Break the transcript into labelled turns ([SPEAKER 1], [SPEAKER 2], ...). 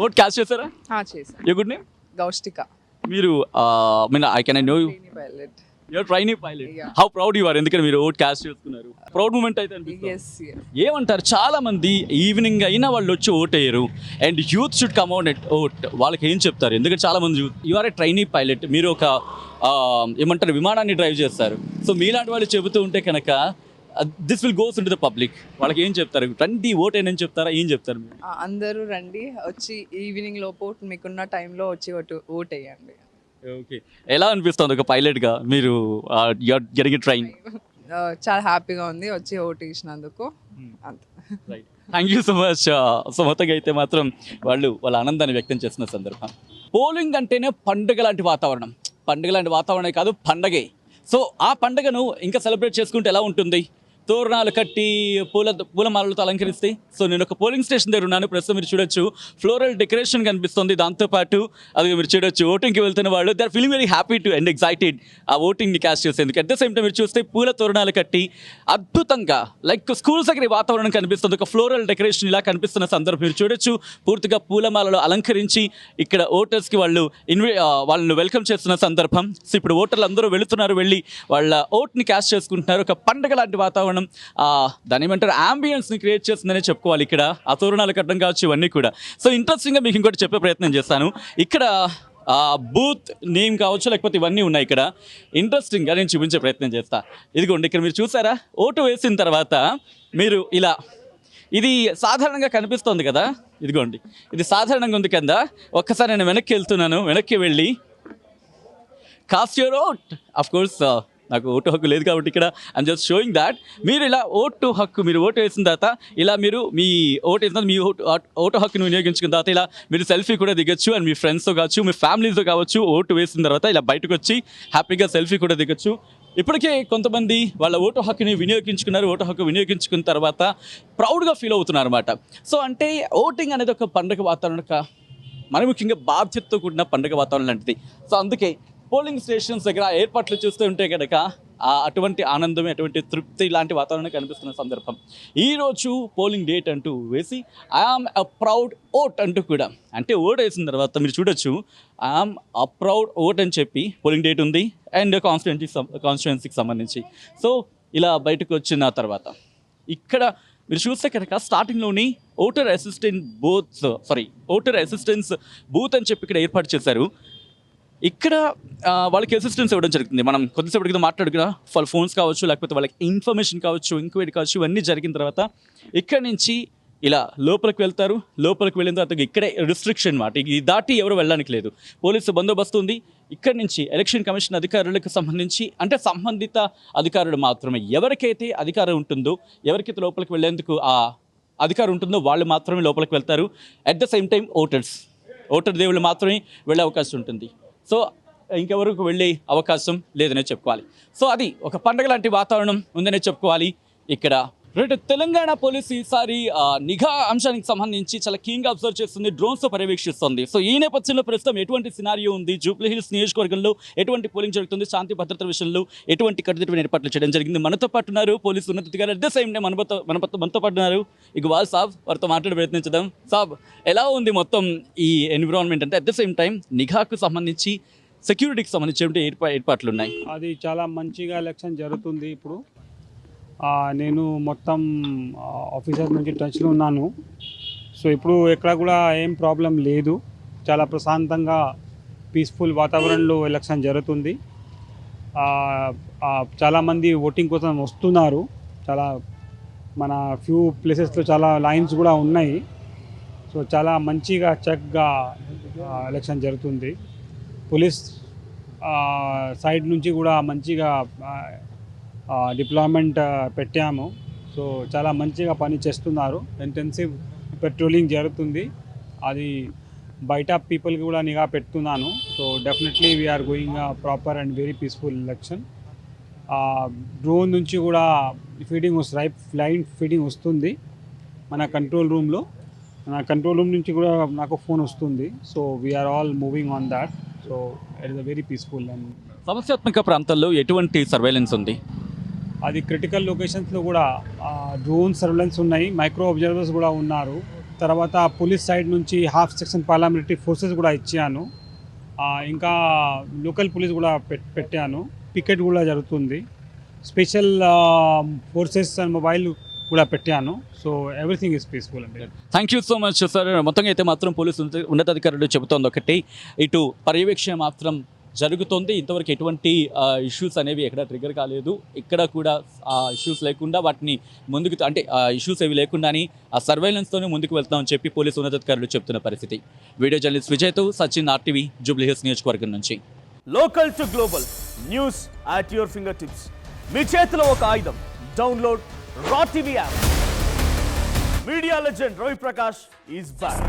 [SPEAKER 1] Vote cast చేశారా?
[SPEAKER 2] చేశాను.
[SPEAKER 1] You good name?
[SPEAKER 2] గౌష్టిక.
[SPEAKER 1] మీరు I can I know
[SPEAKER 2] pilot.
[SPEAKER 1] Your trainee pilot.
[SPEAKER 2] Yeah.
[SPEAKER 1] How proud you are, ఎందుకంటే మీరు ఓట్ క్యాస్ట్ చేసుకున్నారు. ప్రౌడ్ మూమెంట్ అయితే అనిపిస్తుంది.
[SPEAKER 2] Yes, yes.
[SPEAKER 1] ఏమంటారు, చాలా మంది ఈవినింగ్ అయినా వాళ్ళు వచ్చి ఓట్ వేయరు and youth should come out at vote. వాళ్ళకి ఏం చెప్తారు? ఎందుకంటే చాలా మంది youth, you are a trainee pilot, మీరు ఒక ఏమంటారు విమానాన్ని డ్రైవ్ చేస్తారు. సో మీలాంటి వాళ్ళు చెబుతూ ఉంటే కనుక this will goes in to the public. వాళ్ళకి ఏం చెప్తారు? రండి ఓట్ ఏనని చెప్తారా, ఏం చెప్తారు మీరు?
[SPEAKER 2] అందరూ రండి, వచ్చి ఈవినింగ్ లోపు మీకున్న టైంలో వచ్చి ఓట్ వేయండి.
[SPEAKER 1] ఓకే, ఎలా అనిపిస్తుంది ఒక పైలట్గా మీరు గెటింగ్ ట్రైన్?
[SPEAKER 2] చాలా హ్యాపీగా ఉంది వచ్చి ఓట్ వేసినందుకు. అంతే.
[SPEAKER 1] Right, thank you so much. So మొత్తంగా అయితే మాత్రం వాళ్ళ ఆనందాన్ని వ్యక్తం చేస్తున్న సందర్భం. పోలింగ్ అంటేనే పండుగ లాంటి వాతావరణం. పండుగ లాంటి వాతావరణమే కాదు, పండగే. సో ఆ పండుగను ఇంకా సెలబ్రేట్ చేసుకుంటే ఎలా ఉంటుంది? తోరణాలు కట్టి పూలమాలలతో అలంకరిస్తే. సో నేను ఒక పోలింగ్ స్టేషన్ దగ్గర ఉన్నాను. ప్రస్తుతం మీరు చూడొచ్చు ఫ్లోరల్ డెకరేషన్ కనిపిస్తుంది. దాంతోపాటు అది మీరు చూడొచ్చు ఓటింగ్కి వెళ్తున్న వాళ్ళు they are feeling very happy to and excited ఆ ఓటింగ్ని క్యాస్ట్ చేసేందుకు. అట్ ద సేమ్ టైం మీరు చూస్తే పూల తోరణాలు కట్టి అద్భుతంగా లైక్ స్కూల్స్ దగ్గర వాతావరణం కనిపిస్తుంది. ఒక ఫ్లోరల్ డెకరేషన్ ఇలా కనిపిస్తున్న సందర్భం మీరు చూడొచ్చు. పూర్తిగా పూలమాలలో అలంకరించి ఇక్కడ ఓటర్స్కి వాళ్ళను వెల్కమ్ చేస్తున్న సందర్భం. సో ఇప్పుడు ఓటర్లు అందరూ వెళుతున్నారు, వెళ్ళి వాళ్ళ ఓట్ని క్యాస్ట్ చేసుకుంటున్నారు. ఒక పండుగ లాంటి వాతావరణం, దాని ఏమంటారు అంబియన్స్ని క్రియేట్ చేస్తుందనే చెప్పుకోవాలి. ఇక్కడ ఆ తోరణాలు కట్టడం కావచ్చు, ఇవన్నీ కూడా. సో ఇంట్రెస్టింగ్గా మీకు ఇంకోటి చెప్పే ప్రయత్నం చేస్తాను. ఇక్కడ బూత్ నేమ్ కావచ్చు, లేకపోతే ఇవన్నీ ఉన్నాయి ఇక్కడ. ఇంట్రెస్టింగ్గా నేను చూపించే ప్రయత్నం చేస్తా. ఇదిగోండి, ఇక్కడ మీరు చూసారా, ఓటు వేసిన తర్వాత మీరు ఇలా, ఇది సాధారణంగా కనిపిస్తుంది కదా, ఇదిగోండి ఇది సాధారణంగా ఉంది కదా. ఒక్కసారి నేను వెనక్కి వెళ్తున్నాను. వెనక్కి వెళ్ళి cost your vote. Of course నాకు ఓటు హక్కు లేదు కాబట్టి ఇక్కడ ఐమ్ జస్ట్ షోయింగ్ దాట్. మీరు ఇలా ఓటు హక్కు, మీరు ఓటు వేసిన తర్వాత ఇలా మీరు మీ ఓటు వేసిన తర్వాత మీ ఓటు హక్కును వినియోగించుకున్న తర్వాత ఇలా మీరు సెల్ఫీ కూడా దిగొచ్చు. అండ్ మీ ఫ్రెండ్స్తో కావచ్చు, మీ ఫ్యామిలీతో కావచ్చు. ఓటు వేసిన తర్వాత ఇలా బయటకు వచ్చి హ్యాపీగా సెల్ఫీ కూడా దిగొచ్చు. ఇప్పటికే కొంతమంది వాళ్ళ ఓటు హక్కుని వినియోగించుకున్నారు. ఓటు హక్కు వినియోగించుకున్న తర్వాత ప్రౌడ్గా ఫీల్ అవుతున్నారు అనమాట. సో అంటే ఓటింగ్ అనేది ఒక పండుగ వాతావరణం, మరి ముఖ్యంగా బాధ్యతతో కూడిన పండుగ వాతావరణం లాంటిది. సో అందుకే పోలింగ్ స్టేషన్స్ దగ్గర ఏర్పాట్లు చూస్తూ ఉంటే కనుక అటువంటి ఆనందం, అటువంటి తృప్తి లాంటి వాతావరణం కనిపిస్తున్న సందర్భం. ఈరోజు పోలింగ్ డేట్ అంటూ వేసి ఐఆమ్ అ ప్రౌడ్ ఓట్ అంటూ కూడా, అంటే ఓట్ వేసిన తర్వాత మీరు చూడొచ్చు ఐఆమ్ అ ప్రౌడ్ ఓట్ అని చెప్పి పోలింగ్ డేట్ ఉంది అండ్ కాన్స్టిట్యుయెన్సీకి సంబంధించి. సో ఇలా బయటకు వచ్చిన తర్వాత ఇక్కడ మీరు చూస్తే కనుక స్టార్టింగ్లోని ఓటర్ అసిస్టెన్స్ బూత్ అని చెప్పి ఇక్కడ ఏర్పాటు చేశారు. ఇక్కడ వాళ్ళకి అసిస్టెన్స్ ఇవ్వడం జరుగుతుంది. మనం కొద్దిసేపటి కింద మాట్లాడుకున్న వాళ్ళ ఫోన్స్ కావచ్చు, లేకపోతే వాళ్ళకి ఇన్ఫర్మేషన్ కావచ్చు, ఎంక్వైరీ కావచ్చు, ఇవన్నీ జరిగిన తర్వాత ఇక్కడ నుంచి ఇలా లోపలికి వెళ్తారు. లోపలికి వెళ్ళిన తర్వాత ఇక్కడే రిస్ట్రిక్షన్ మాట, ఇది దాటి ఎవరు వెళ్ళడానికి లేదు. పోలీసు బందోబస్తు ఉంది. ఇక్కడ నుంచి ఎలక్షన్ కమిషన్ అధికారులకు సంబంధించి, అంటే సంబంధిత అధికారులు మాత్రమే, ఎవరికైతే అధికారం ఉంటుందో, ఎవరికైతే లోపలికి వెళ్ళేందుకు ఆ అధికారం ఉంటుందో వాళ్ళు మాత్రమే లోపలికి వెళ్తారు. At the same time voter దేవుళ్ళు మాత్రమే వెళ్ళే అవకాశం ఉంటుంది. సో ఇంకెవరకు వెళ్ళే అవకాశం లేదనే చెప్పుకోవాలి. సో అది ఒక పండగ లాంటి వాతావరణం ఉందనే చెప్పుకోవాలి ఇక్కడ. తెలంగాణ పోలీసు ఈసారి నిఘా అంశానికి సంబంధించి చాలా కీన్గా అబ్జర్వ్ చేస్తుంది, డ్రోన్స్తో పర్యవేక్షిస్తుంది. సో ఈ నేపథ్యంలో ప్రస్తుతం ఎటువంటి సినారియో ఉంది, జూబ్లీ హిల్స్ నియోజకవర్గంలో ఎటువంటి పోలింగ్ జరుగుతుంది, శాంతి భద్రతల విషయంలో ఎటువంటి కట్టుదిట్టమైన ఏర్పాట్లు చేయడం జరిగింది. మనతో పాటు ఉన్నారు పోలీసు ఉన్నతాధికారులు. అట్ ద సేమ్ టైం మనతో పాటు ఉన్నారు ఇక్బాల్ సాబ్. వారితో మాట్లాడే ప్రయత్నించడం. సాబ్, ఎలా ఉంది మొత్తం ఈ ఎన్విరాన్మెంట్? అంటే అట్ ద సేమ్ టైం నిఘాకు సంబంధించి, సెక్యూరిటీకి సంబంధించి ఏర్పాట్లు ఉన్నాయి?
[SPEAKER 3] అది చాలా మంచిగా ఎలక్షన్ జరుగుతుంది. ఇప్పుడు నేను మొత్తం ఆఫీసర్ నుంచి టచ్లో ఉన్నాను. సో ఇప్పుడు ఎక్కడ కూడా ఏం ప్రాబ్లం లేదు. చాలా ప్రశాంతంగా పీస్ఫుల్ వాతావరణంలో ఎలక్షన్ జరుగుతుంది. చాలామంది ఓటింగ్ కోసం వస్తున్నారు. చాలా మన ఫ్యూ ప్లేసెస్లో చాలా లైన్స్ కూడా ఉన్నాయి. సో చాలా మంచిగా చక్కగా ఎలక్షన్ జరుగుతుంది. పోలీస్ సైడ్ నుంచి కూడా మంచిగా డిప్లాయ్మెంట్ పెట్టాము. సో చాలా మంచిగా పని చేస్తున్నారు. ఇంటెన్సివ్ పెట్రోలింగ్ జరుగుతుంది. అది బయట పీపుల్కి కూడా నిఘా పెడుతున్నాను. So definitely we are going proper and very peaceful election. Drone నుంచి కూడా ఫీడింగ్ ఫ్లైన్ ఫీడింగ్ వస్తుంది మన కంట్రోల్ రూమ్లో. నా కంట్రోల్ రూమ్ నుంచి కూడా నాకు ఫోన్ వస్తుంది. So we are all moving on that. So it is a very peaceful. And
[SPEAKER 1] సమస్యాత్మక ప్రాంతాల్లో ఎటువంటి సర్వేలెన్స్ ఉంది?
[SPEAKER 3] అది క్రిటికల్ లొకేషన్స్లో కూడా డ్రోన్ సర్వేలెన్స్ ఉన్నాయి, మైక్రో అబ్జర్వర్స్ కూడా ఉన్నారు. తర్వాత పోలీస్ సైడ్ నుంచి హాఫ్ సెక్షన్ పారామిలిటరీ ఫోర్సెస్ కూడా ఇచ్చాను. ఇంకా లోకల్ పోలీస్ కూడా పెట్టాను. పికెట్ కూడా జరుగుతుంది. స్పెషల్ ఫోర్సెస్ అండ్ మొబైల్ కూడా పెట్టాను. సో ఎవ్రీథింగ్ ఈజ్ పీస్ఫుల్ అండి.
[SPEAKER 1] Thank you so much sir. మొత్తంగా అయితే మాత్రం పోలీసు ఉన్నతాధికారులు చెబుతోంది ఒకటి, ఇటు పర్యవేక్షణ మాత్రం జరుగుతోంది. ఇంతవరకు ఎటువంటి ఇష్యూస్ అనేవి ఎక్కడ ట్రిగర్ కాలేదు. ఇక్కడ కూడా ఆ ఇష్యూస్ లేకుండా వాటిని ముందుకు అంటే ఆ ఇష్యూస్ ఏవి లేకుండానే ఆ సర్వైలెన్స్తోనే ముందుకు వెళ్తామని చెప్పి పోలీసు ఉన్నతాధికారులు చెప్తున్న పరిస్థితి. వీడియో జర్నలిస్ట్ విజయ్తో సచిన్, RTV, జూబ్లీ హిల్స్ నియోజకవర్గం నుంచి.
[SPEAKER 4] Local to global news at your finger tips. మీ చేతిలో ఒక ఆయుధం. Download R TV app. Media legend Ravi Prakash is back.